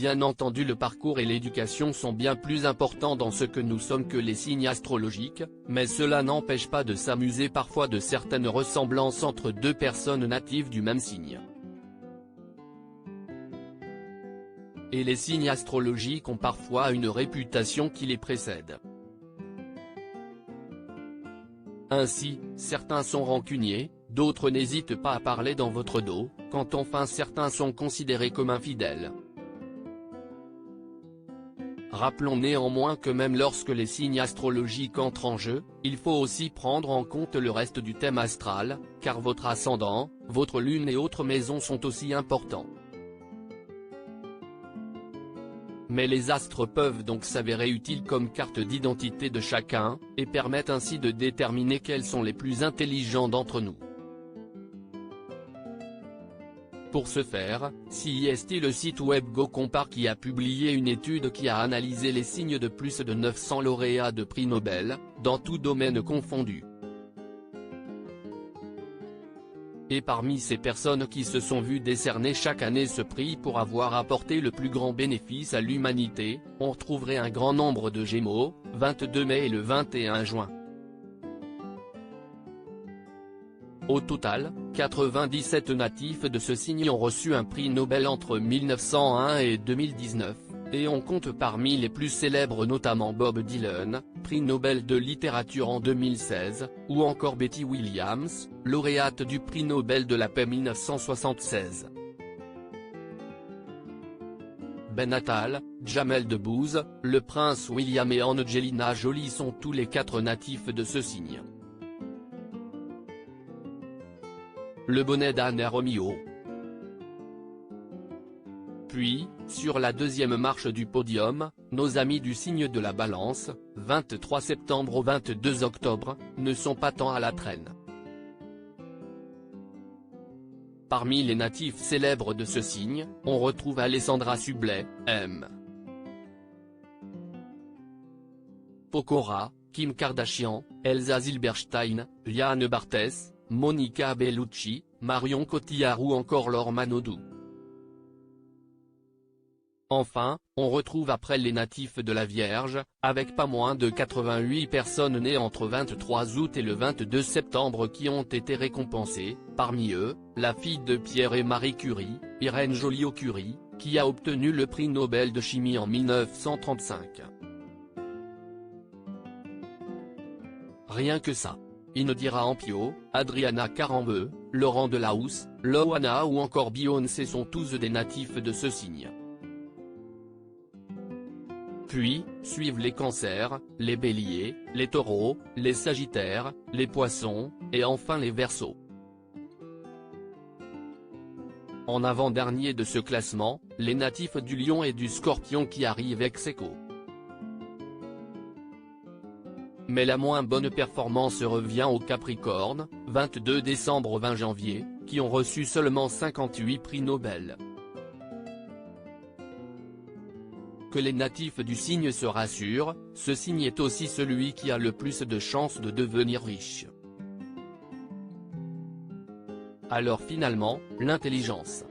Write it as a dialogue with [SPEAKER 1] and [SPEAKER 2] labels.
[SPEAKER 1] Bien entendu, le parcours et l'éducation sont bien plus importants dans ce que nous sommes que les signes astrologiques, mais cela n'empêche pas de s'amuser parfois de certaines ressemblances entre deux personnes natives du même signe. Et les signes astrologiques ont parfois une réputation qui les précède. Ainsi, certains sont rancuniers, d'autres n'hésitent pas à parler dans votre dos, quand enfin certains sont considérés comme infidèles. Rappelons néanmoins que même lorsque les signes astrologiques entrent en jeu, il faut aussi prendre en compte le reste du thème astral, car votre ascendant, votre lune et autres maisons sont aussi importants. Mais les astres peuvent donc s'avérer utiles comme carte d'identité de chacun, et permettent ainsi de déterminer quels sont les plus intelligents d'entre nous. Pour ce faire, CIST, le site web GoCompare qui a publié une étude qui a analysé les signes de plus de 900 lauréats de prix Nobel, dans tout domaine confondu. Et parmi ces personnes qui se sont vues décerner chaque année ce prix pour avoir apporté le plus grand bénéfice à l'humanité, on retrouverait un grand nombre de Gémeaux, 22 mai et le 21 juin. Au total, 97 natifs de ce signe ont reçu un prix Nobel entre 1901 et 2019, et on compte parmi les plus célèbres notamment Bob Dylan, prix Nobel de littérature en 2016, ou encore Betty Williams, lauréate du prix Nobel de la paix 1976. Ben Attal, Jamel Debbouze, le prince William et Angelina Jolie sont tous les quatre natifs de ce signe. Le bonnet d'Anne et Romeo. Puis, sur la deuxième marche du podium, nos amis du signe de la Balance, 23 septembre au 22 octobre, ne sont pas tant à la traîne. Parmi les natifs célèbres de ce signe, on retrouve Alessandra Sublet, M. Pokora, Kim Kardashian, Elsa Zilberstein, Liane Barthès, Monica Bellucci, Marion Cotillard ou encore Laure Manodou. Enfin, on retrouve après les natifs de la Vierge, avec pas moins de 88 personnes nées entre 23 août et le 22 septembre qui ont été récompensées, parmi eux, la fille de Pierre et Marie Curie, Irène Joliot-Curie, qui a obtenu le prix Nobel de chimie en 1935. Rien que ça. Indira Ampio, Adriana Carambeu, Laurent Delahousse, Loana ou encore Beyoncé sont tous des natifs de ce signe. Puis, suivent les cancers, les béliers, les taureaux, les sagittaires, les poissons, et enfin les verseaux. En avant-dernier de ce classement, les natifs du lion et du scorpion qui arrivent ex aequo. Mais la moins bonne performance revient aux Capricornes, 22 décembre au 20 janvier, qui ont reçu seulement 58 prix Nobel. Que les natifs du signe se rassurent, ce signe est aussi celui qui a le plus de chances de devenir riche. Alors finalement, l'intelligence.